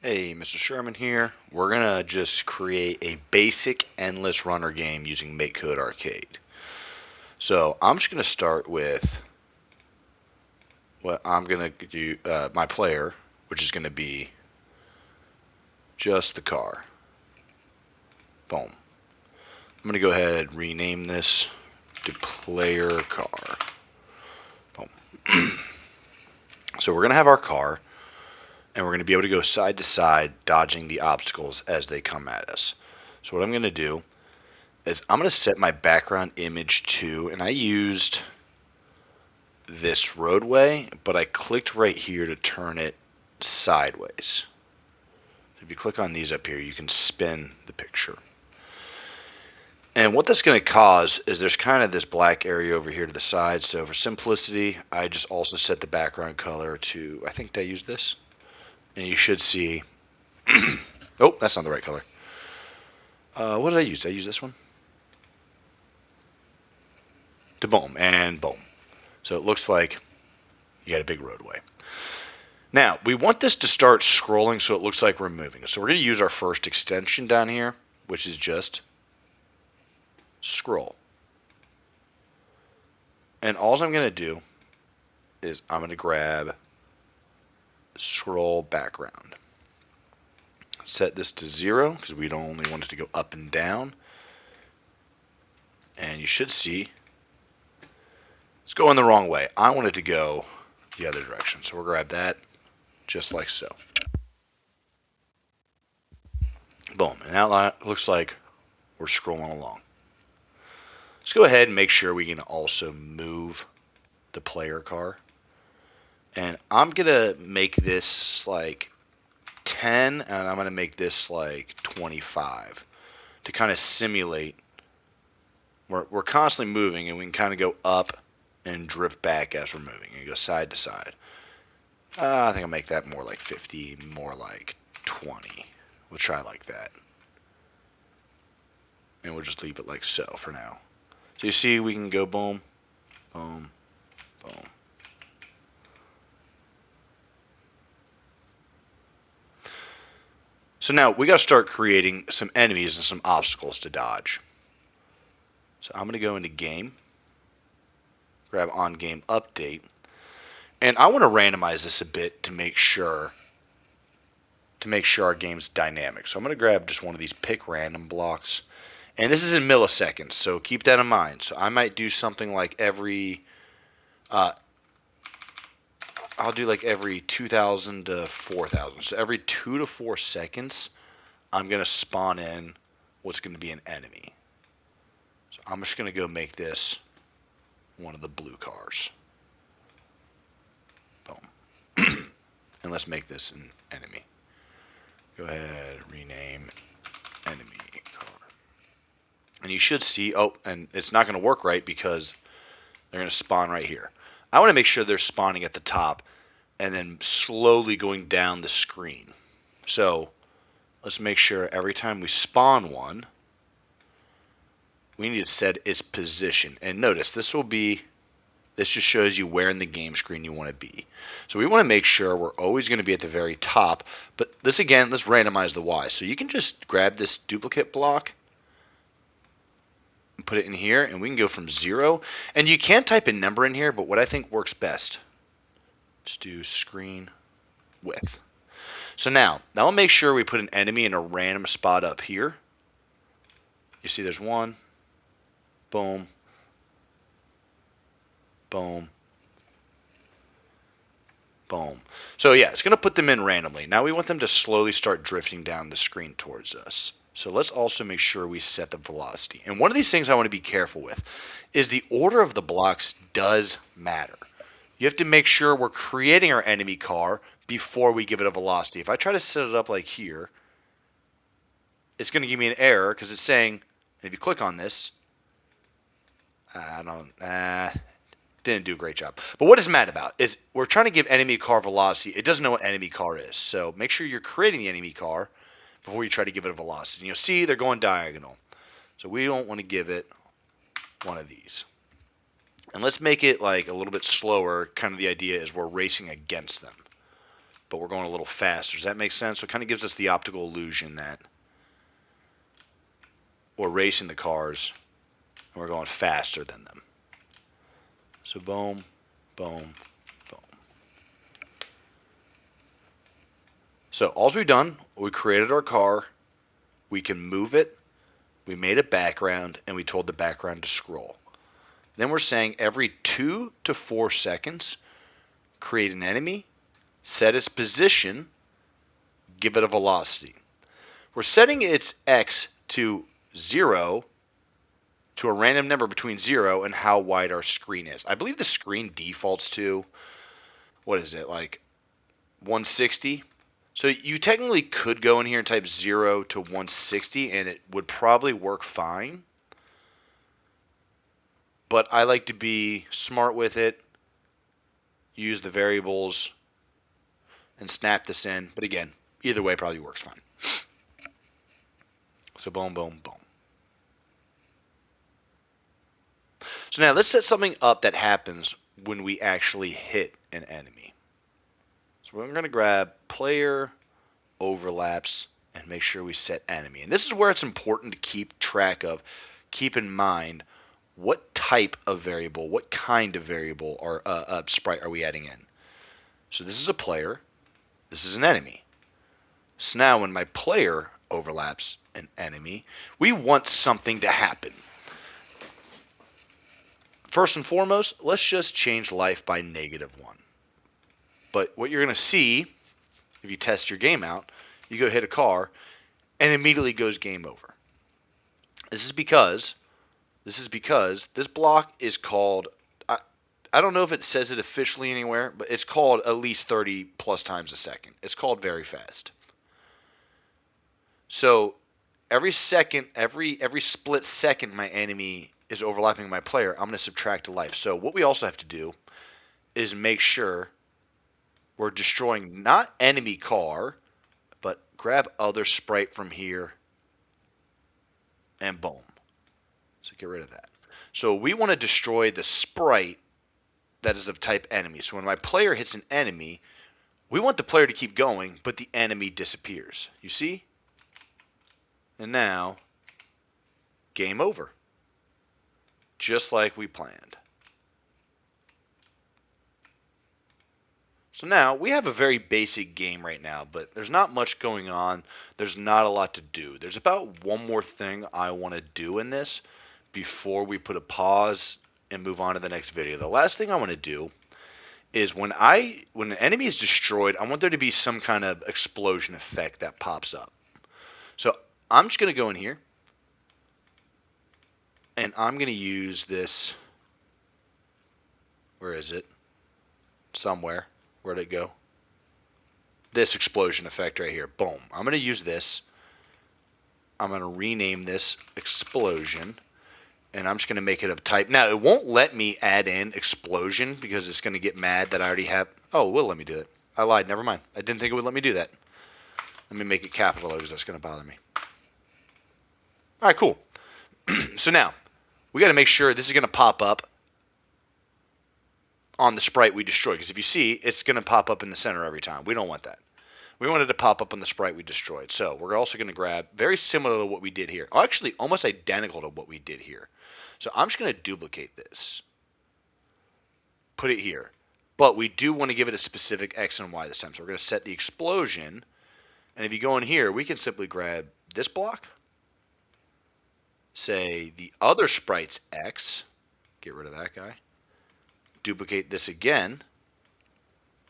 Hey, Mr. Sherman here. We're gonna just create a basic endless runner game using Makecode Arcade. So I'm just gonna start with what I'm gonna do, my player, which is gonna be just the car. Boom. I'm gonna go ahead and rename this to player car. Boom. So we're gonna have our car, and we're gonna be able to go side to side, dodging the obstacles as they come at us. So what I'm gonna do is I'm going to set my background image to, and I used this roadway, but I clicked right here to turn it sideways. So if you click on these up here, you can spin the picture. And what that's going to cause is there's kind of this black area over here to the side. So for simplicity, I just also set the background color to, I think I used this. And you should see, oh, that's not the right color. What did I use? Did I use this one? To boom, and boom. So it looks like you got a big roadway. Now, we want this to start scrolling so it looks like we're moving. So we're going to use our first extension down here, which is just scroll. And all I'm going to do is I'm going to grab scroll background. Set this to 0 because we don't only want it to go up and down. And you should see it's going the wrong way. I want it to go the other direction. So we'll grab that just like so. Boom. And now it looks like we're scrolling along. Let's go ahead and make sure we can also move the player car. And I'm going to make this like 10, and I'm going to make this like 25 to kind of simulate. We're constantly moving, and we can kind of go up and drift back as we're moving and go side to side. I think I'll make that more like 50, more like 20. We'll try like that. And we'll just leave it like so for now. So you see we can go boom, boom, boom. So now we got to start creating some enemies and some obstacles to dodge. So I'm going to go into game, grab on game update, and I want to randomize this a bit to make sure our game's dynamic. So I'm going to grab just one of these pick random blocks. And this is in milliseconds, so keep that in mind. So I might do something like every, I'll do like every 2,000 to 4,000. So every 2 to 4 seconds, I'm going to spawn in what's going to be an enemy. So I'm just going to go make this one of the blue cars. Boom. And let's make this an enemy. Go ahead, rename enemy car. And you should see, oh, and it's not going to work right because they're going to spawn right here. I want to make sure they're spawning at the top and then slowly going down the screen. So let's make sure every time we spawn one, we need to set its position. And notice this just shows you where in the game screen you want to be. So we want to make sure we're always going to be at the very top. But this again, let's randomize the Y. So you can just grab this duplicate block and put it in here, and we can go from 0. And you can type a number in here, but what I think works best, just do screen width. So now we'll make sure we put an enemy in a random spot up here. You see there's one. Boom. Boom. Boom. So yeah, it's going to put them in randomly. Now we want them to slowly start drifting down the screen towards us. So let's also make sure we set the velocity. And one of these things I want to be careful with is the order of the blocks does matter. You have to make sure we're creating our enemy car before we give it a velocity. If I try to set it up like here, it's going to give me an error because it's saying, and if you click on this, didn't do a great job. But what it's mad about is we're trying to give enemy car velocity. It doesn't know what enemy car is. So make sure you're creating the enemy car before you try to give it a velocity. And you'll see they're going diagonal. So we don't want to give it one of these. And let's make it like a little bit slower. Kind of the idea is we're racing against them. but we're going a little faster. Does that make sense? So it kind of gives us the optical illusion that we're racing the cars and we're going faster than them. So boom, boom, boom. So all we've done, we created our car, we can move it, we made a background, and we told the background to scroll. Then we're saying every 2 to 4 seconds, create an enemy, set its position, give it a velocity. We're setting its x to 0 to a random number between 0 and how wide our screen is. I believe the screen defaults to, what is it, like 160? So you technically could go in here and type 0 to 160 and it would probably work fine. But I like to be smart with it, use the variables, and snap this in. But again, either way probably works fine. So boom, boom, boom. So now let's set something up that happens when we actually hit an enemy. So we're going to grab player, overlaps, and make sure we set enemy. And this is where it's important to keep track of, keep in mind, what type of variable, what kind of variable or sprite are we adding in. So this is a player, this is an enemy. So now when my player overlaps an enemy, we want something to happen. First and foremost, let's just change life by -1. But what you're going to see, if you test your game out, you go hit a car, and immediately goes game over. This is because this block is called, I don't know if it says it officially anywhere, but it's called at least 30 plus times a second. It's called very fast. So every second, every split second my enemy is overlapping my player, I'm going to subtract a life. So what we also have to do is make sure we're destroying not enemy car, but grab other sprite from here, and boom. So get rid of that. So we want to destroy the sprite that is of type enemy. So when my player hits an enemy, we want the player to keep going, but the enemy disappears. You see? And now, game over. Just like we planned. So now, we have a very basic game right now, but there's not much going on. There's not a lot to do. There's about one more thing I want to do in this before we put a pause and move on to the next video. The last thing I want to do is when an enemy is destroyed, I want there to be some kind of explosion effect that pops up. So I'm just going to go in here, and I'm going to use this. Where is it? Somewhere. Where'd it go? This explosion effect right here. Boom. I'm going to use this. I'm going to rename this explosion. And I'm just going to make it of type. Now, it won't let me add in explosion because it's going to get mad that I already have. Oh, it will let me do it. I lied. Never mind. I didn't think it would let me do that. Let me make it capital because that's going to bother me. All right, cool. So now, we got to make sure this is going to pop up on the sprite we destroyed. Because if you see, it's going to pop up in the center every time. We don't want that. We want it to pop up on the sprite we destroyed. So we're also going to grab, very similar to what we did here. Actually, almost identical to what we did here. So I'm just going to duplicate this. Put it here. But we do want to give it a specific X and Y this time. So we're going to set the explosion. And if you go in here, we can simply grab this block. Say the other sprite's X. Get rid of that guy. Duplicate this again.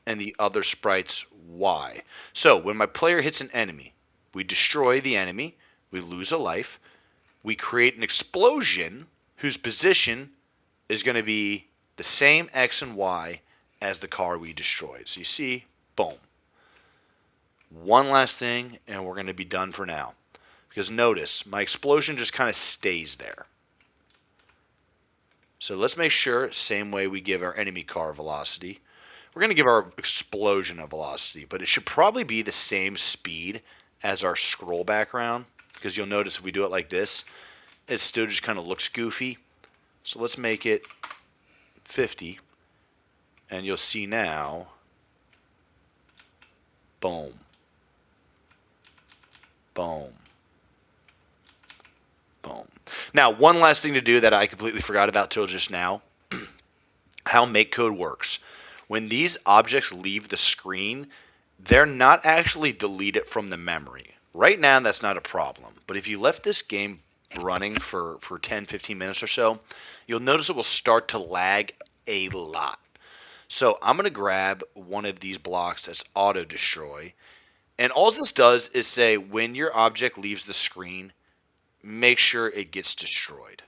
And the other sprite's Y. So when my player hits an enemy, we destroy the enemy. We lose a life. We create an explosion whose position is going to be the same X and Y as the car we destroyed. So you see, boom. One last thing, and we're going to be done for now. Because notice, my explosion just kind of stays there. So let's make sure, same way we give our enemy car velocity, we're going to give our explosion a velocity, but it should probably be the same speed as our scroll background. Because you'll notice if we do it like this, it still just kind of looks goofy. So let's make it 50. And you'll see now Boom. Boom. Boom. Now, one last thing to do that I completely forgot about till just now, how Makecode works. When these objects leave the screen, they're not actually deleted from the memory. Right now, that's not a problem. But if you left this game running for 10, 15 minutes or so, you'll notice it will start to lag a lot. So I'm going to grab one of these blocks that's auto destroy. And all this does is say when your object leaves the screen, make sure it gets destroyed.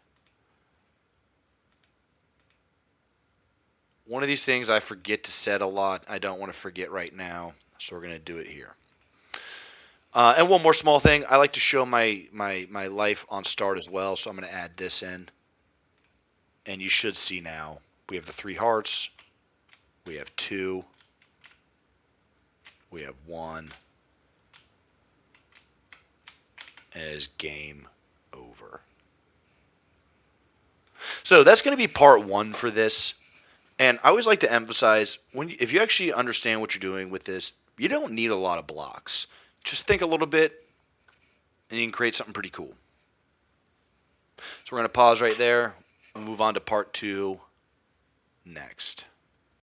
One of these things I forget to set a lot. I don't want to forget right now, so we're going to do it here. And one more small thing. I like to show my life on start as well, so I'm going to add this in. And you should see now we have the 3 hearts. We have 2. We have 1. And it is game over. So that's going to be part 1 for this. And I always like to emphasize, if you actually understand what you're doing with this, you don't need a lot of blocks. Just think a little bit, and you can create something pretty cool. So we're going to pause right there and move on to part 2 next.